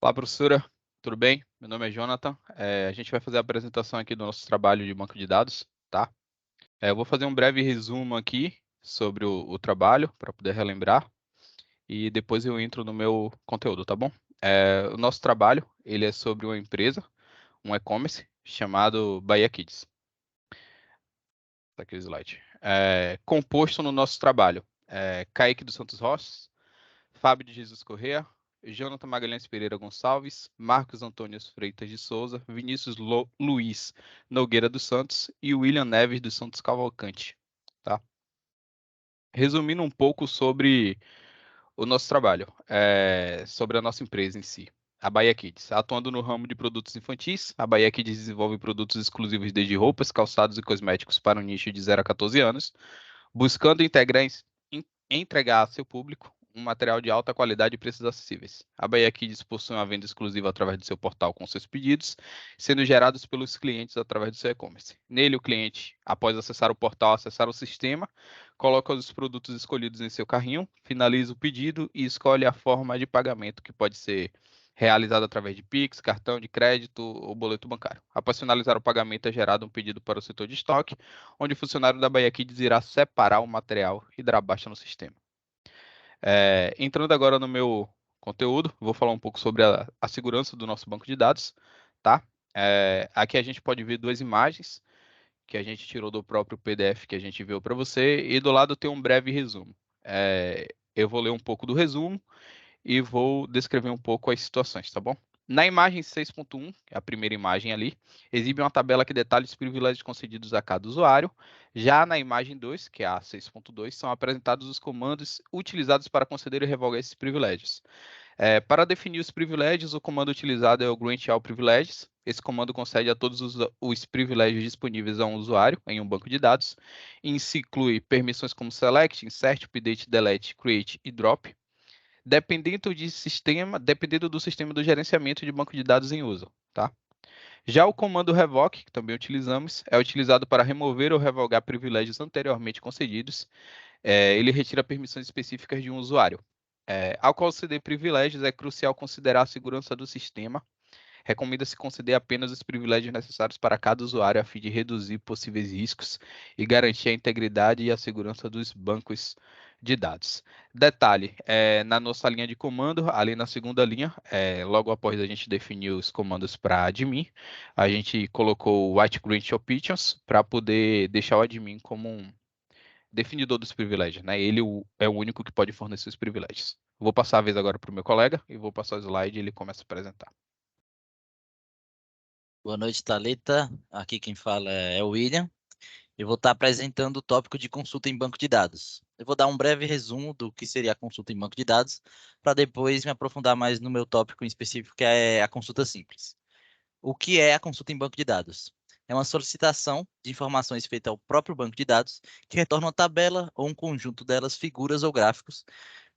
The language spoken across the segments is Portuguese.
Olá, professora, tudo bem? Meu nome é Jonathan. A gente vai fazer a apresentação aqui do nosso trabalho de banco de dados, tá? Eu vou fazer um breve resumo aqui sobre o trabalho, para poder relembrar, e depois eu entro no meu conteúdo, tá bom? O nosso trabalho, ele é sobre uma empresa, um e-commerce, chamado Bahia Kids. Tá aqui o slide. Composto no nosso trabalho, Kaique dos Santos Rossi, Fábio de Jesus Corrêa, Jonathan Magalhães Pereira Gonçalves, Marcos Antônio Freitas de Souza, Vinícius Luiz Nogueira dos Santos e William Neves dos Santos Cavalcante. Tá? Resumindo um pouco sobre o nosso trabalho, sobre a nossa empresa em si. A Bahia Kids, atuando no ramo de produtos infantis, a Bahia Kids desenvolve produtos exclusivos desde roupas, calçados e cosméticos para um nicho de 0 a 14 anos, buscando entregar a seu público um material de alta qualidade e preços acessíveis. A Bahia Kids possui uma venda exclusiva através do seu portal com seus pedidos, sendo gerados pelos clientes através do seu e-commerce. Nele, o cliente, após acessar o portal, acessar o sistema, coloca os produtos escolhidos em seu carrinho, finaliza o pedido e escolhe a forma de pagamento, que pode ser realizado através de Pix, cartão de crédito ou boleto bancário. Após finalizar o pagamento, é gerado um pedido para o setor de estoque, onde o funcionário da Bahia Kids irá separar o material e dar baixa no sistema. Entrando agora no meu conteúdo, vou falar um pouco sobre a segurança do nosso banco de dados, tá? Aqui a gente pode ver duas imagens que a gente tirou do próprio PDF que a gente enviou para você, e do lado tem um breve resumo. Eu vou ler um pouco do resumo e vou descrever um pouco as situações, tá bom? Na imagem 6.1, a primeira imagem ali, exibe uma tabela que detalha os privilégios concedidos a cada usuário. Já na imagem 2, que é a 6.2, são apresentados os comandos utilizados para conceder e revogar esses privilégios. Para definir os privilégios, o comando utilizado é o Grant All Privileges. Esse comando concede a todos os privilégios disponíveis a um usuário em um banco de dados. Isso inclui permissões como Select, Insert, Update, Delete, Create e Drop, dependendo do sistema do gerenciamento de banco de dados em uso, tá? Já o comando revoke, que também utilizamos, é utilizado para remover ou revogar privilégios anteriormente concedidos. Ele retira permissões específicas de um usuário. Ao conceder privilégios, é crucial considerar a segurança do sistema. Recomenda-se conceder apenas os privilégios necessários para cada usuário, a fim de reduzir possíveis riscos e garantir a integridade e a segurança dos bancos de dados. Detalhe, na nossa linha de comando, ali na segunda linha, logo após a gente definir os comandos para admin, a gente colocou o White Grant Options para poder deixar o admin como um definidor dos privilégios, né? Ele é o único que pode fornecer os privilégios. Vou passar a vez agora para o meu colega e vou passar o slide e ele começa a apresentar. Boa noite, Thalita. Aqui quem fala é o William. Eu vou estar apresentando o tópico de consulta em banco de dados. Eu vou dar um breve resumo do que seria a consulta em banco de dados, para depois me aprofundar mais no meu tópico em específico, que é a consulta simples. O que é a consulta em banco de dados? É uma solicitação de informações feita ao próprio banco de dados, que retorna uma tabela ou um conjunto delas, figuras ou gráficos,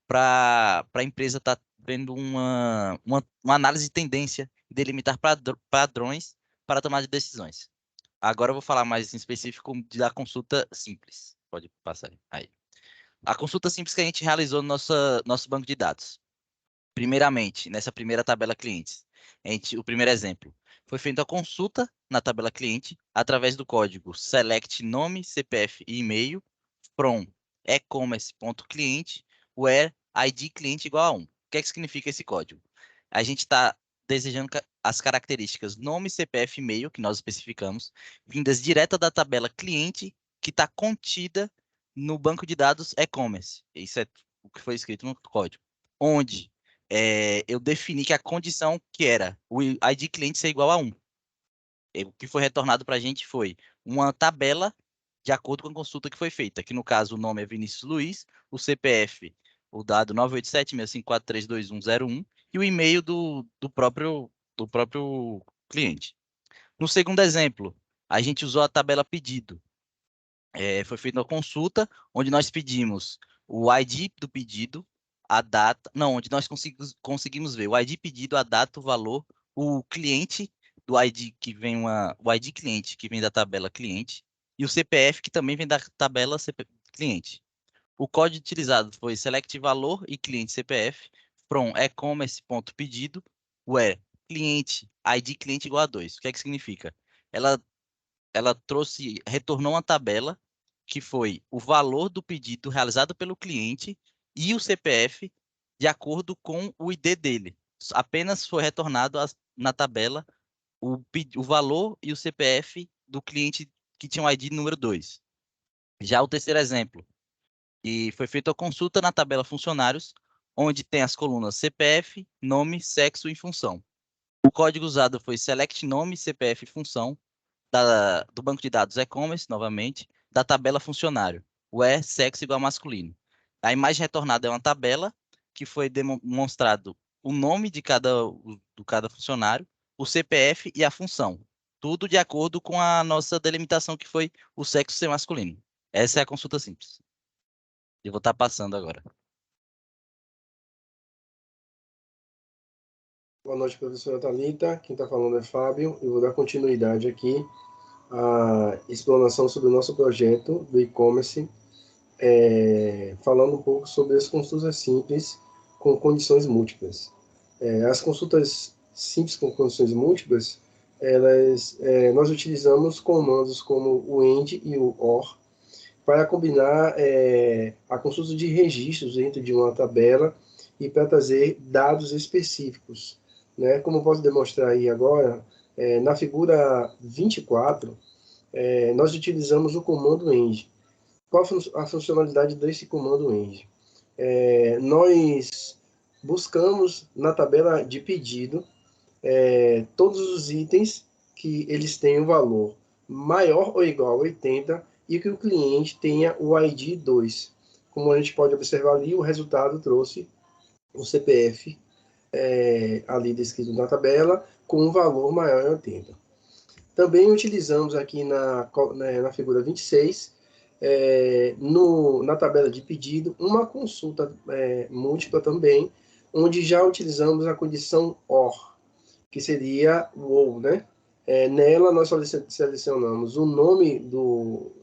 para a empresa estar vendo uma análise de tendência e delimitar padrões para tomar de decisões. Agora eu vou falar mais em específico da consulta simples. Pode passar aí. A consulta simples que a gente realizou no nosso banco de dados. Primeiramente, nessa primeira tabela clientes, o primeiro exemplo, foi feita a consulta na tabela cliente através do código select nome, CPF e e-mail from e-commerce.cliente where ID cliente igual a 1. O que é que significa esse código? A gente está desejando as características nome, CPF e e-mail, que nós especificamos, vindas direta da tabela cliente, que está contida no banco de dados e-commerce. Isso é o que foi escrito no código. Onde eu defini que a condição que era o ID cliente ser igual a 1. O que foi retornado para a gente foi uma tabela de acordo com a consulta que foi feita. Que no caso o nome é Vinícius Luiz, o CPF, o dado 987-654-32101 e o e-mail do próprio cliente. No segundo exemplo, a gente usou a tabela pedido. Foi feita uma consulta onde nós pedimos o ID do pedido, a data, não, onde nós conseguimos ver o ID pedido, a data, o valor, o cliente do ID que vem o ID cliente que vem da tabela cliente e o CPF que também vem da tabela cliente. O código utilizado foi select valor e cliente CPF from e-commerce.pedido where cliente, ID cliente igual a 2. O que é que significa? Ela, ela retornou uma tabela que foi o valor do pedido realizado pelo cliente e o CPF de acordo com o ID dele. Apenas foi retornado na tabela o valor e o CPF do cliente que tinha o ID número 2. Já o terceiro exemplo, e foi feita a consulta na tabela funcionários, onde tem as colunas CPF, nome, sexo e função. O código usado foi select nome, CPF e função, do banco de dados e-commerce, novamente, da tabela funcionário, where sexo igual a masculino. A imagem retornada é uma tabela que foi demonstrado o nome de cada funcionário, o CPF e a função. Tudo de acordo com a nossa delimitação, que foi o sexo ser masculino. Essa é a consulta simples. Eu vou estar passando agora. Boa noite, professora Thalita. Quem está falando é Fábio. Eu vou dar continuidade aqui à explanação sobre o nosso projeto do e-commerce, falando um pouco sobre as consultas simples com condições múltiplas. As consultas simples com condições múltiplas, nós utilizamos comandos como o AND e o OR para combinar a consulta de registros dentro de uma tabela e para trazer dados específicos, né? Como eu posso demonstrar aí agora, na figura 24, nós utilizamos o comando END. Qual a funcionalidade desse comando END? Nós buscamos na tabela de pedido todos os itens que eles têm um valor maior ou igual a 80 e que o cliente tenha o ID 2. Como a gente pode observar ali, o resultado trouxe o CPF ali descrito na tabela com um valor maior em 80. Também utilizamos aqui na figura 26, na tabela de pedido, uma consulta múltipla também, onde já utilizamos a condição OR, que seria o OU, né? Nela, nós selecionamos o nome do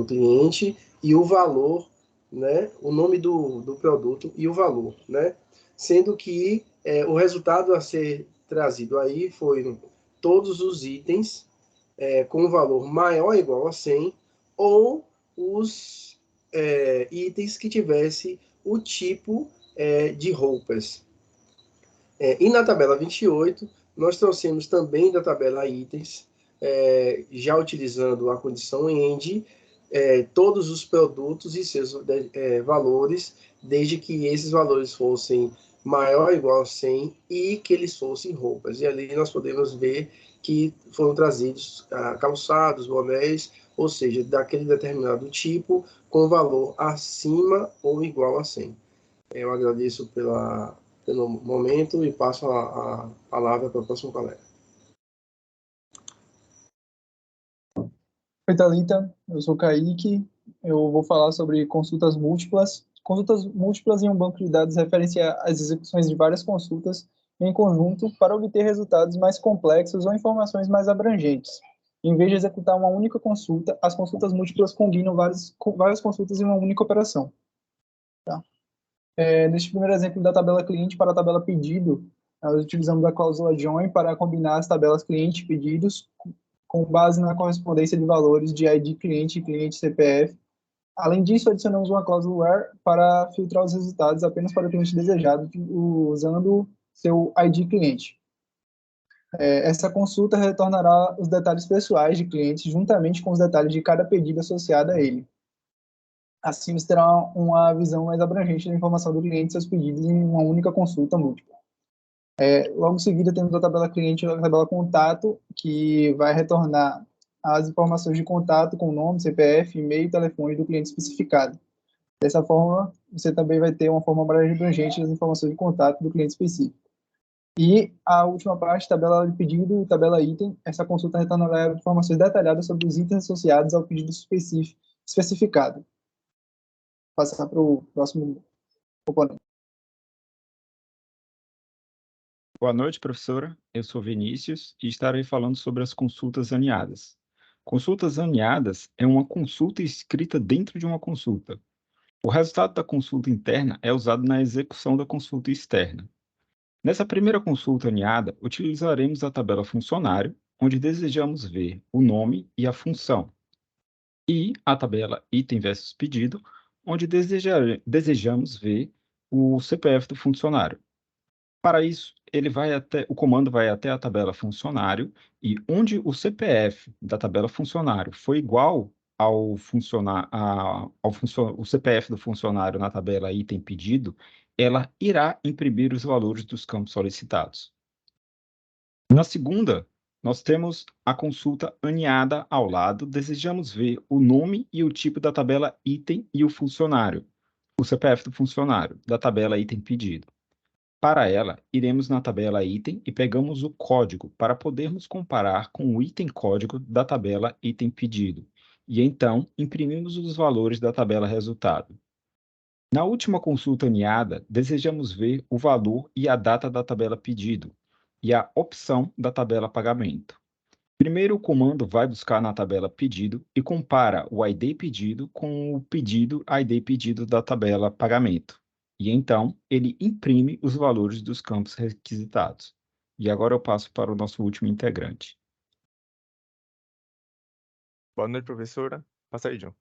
cliente e o valor, né? O nome do produto e o valor, né? Sendo que o resultado a ser trazido aí foi todos os itens com valor maior ou igual a 100 ou os itens que tivesse o tipo de roupas. E na tabela 28, nós trouxemos também da tabela itens, já utilizando a condição END, todos os produtos e seus valores, desde que esses valores fossem maior ou igual a 100 e que eles fossem roupas. E ali nós podemos ver que foram trazidos calçados, bonés, ou seja, daquele determinado tipo, com valor acima ou igual a 100. Eu agradeço pelo momento e passo a palavra para o próximo colega. Oi, Thalita, eu sou o Kaique, eu vou falar sobre consultas múltiplas. Consultas múltiplas em um banco de dados referem-se às execuções de várias consultas em conjunto para obter resultados mais complexos ou informações mais abrangentes. Em vez de executar uma única consulta, as consultas múltiplas combinam várias consultas em uma única operação. Tá? Neste primeiro exemplo da tabela cliente para a tabela pedido, nós utilizamos a cláusula join para combinar as tabelas cliente e pedidos com base na correspondência de valores de ID cliente e cliente CPF. Além disso, adicionamos uma cláusula where para filtrar os resultados apenas para o cliente desejado, usando seu ID cliente. Essa consulta retornará os detalhes pessoais de clientes juntamente com os detalhes de cada pedido associado a ele. Assim, você terá uma visão mais abrangente da informação do cliente e seus pedidos em uma única consulta múltipla. Logo em seguida, temos a tabela cliente e a tabela contato, que vai retornar as informações de contato com nome, CPF, e-mail e telefone do cliente especificado. Dessa forma, você também vai ter uma forma mais abrangente das informações de contato do cliente específico. E a última parte, tabela de pedido e tabela item, essa consulta retornará informações detalhadas sobre os itens associados ao pedido especificado. Vou passar para o próximo componente. Boa noite, professora. Eu sou Vinícius e estarei falando sobre as consultas aninhadas. Consultas aninhadas é uma consulta escrita dentro de uma consulta. O resultado da consulta interna é usado na execução da consulta externa. Nessa primeira consulta aninhada, utilizaremos a tabela funcionário, onde desejamos ver o nome e a função, e a tabela item versus pedido, onde desejamos ver o CPF do funcionário. Para isso, o comando vai até a tabela funcionário e onde o CPF da tabela funcionário for igual ao o CPF do funcionário na tabela item pedido, ela irá imprimir os valores dos campos solicitados. Na segunda, nós temos a consulta aninhada ao lado. Desejamos ver o nome e o tipo da tabela item e o funcionário, o CPF do funcionário, da tabela item pedido. Para ela, iremos na tabela item e pegamos o código para podermos comparar com o item código da tabela item pedido. E então, imprimimos os valores da tabela resultado. Na última consulta aninhada, desejamos ver o valor e a data da tabela pedido e a opção da tabela pagamento. Primeiro, o comando vai buscar na tabela pedido e compara o ID pedido com o pedido ID pedido da tabela pagamento. E então, ele imprime os valores dos campos requisitados. E agora eu passo para o nosso último integrante. Boa noite, professora. Passa aí, John.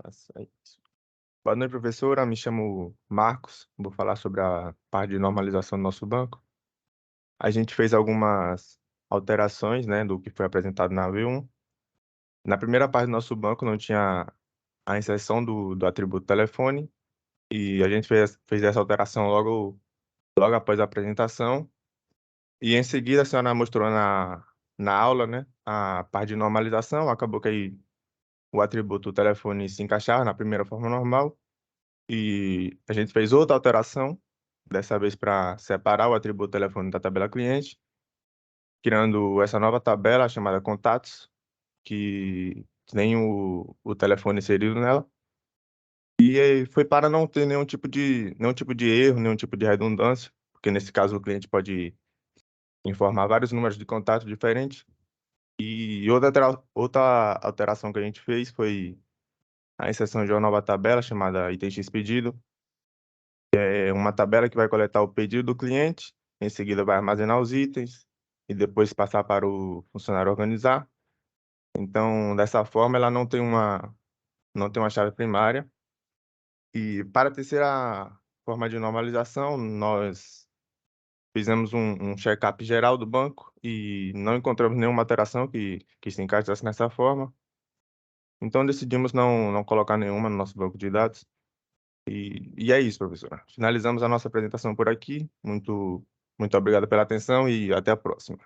Passa aí. Boa noite, professora. Me chamo Marcos. Vou falar sobre a parte de normalização do nosso banco. A gente fez algumas alterações, né, do que foi apresentado na V1. Na primeira parte do nosso banco não tinha a inserção do atributo telefone e a gente fez essa alteração logo após a apresentação. E em seguida a senhora mostrou na aula, né, a parte de normalização. Acabou que aí o atributo telefone se encaixava na primeira forma normal e a gente fez outra alteração, dessa vez para separar o atributo telefone da tabela cliente, criando essa nova tabela chamada contatos, que tem o telefone inserido nela. E aí foi para não ter nenhum tipo de erro, nenhum tipo de redundância, porque nesse caso o cliente pode informar vários números de contato diferentes. E outra alteração que a gente fez foi a inserção de uma nova tabela chamada item X pedido. É uma tabela que vai coletar o pedido do cliente, em seguida vai armazenar os itens e depois passar para o funcionário organizar. Então, dessa forma, ela não tem uma chave primária. E para a terceira forma de normalização, nós fizemos um check-up geral do banco e não encontramos nenhuma alteração que se encaixasse nessa forma. Então, decidimos não colocar nenhuma no nosso banco de dados. E é isso, professora. Finalizamos a nossa apresentação por aqui. Muito obrigado pela atenção e até a próxima.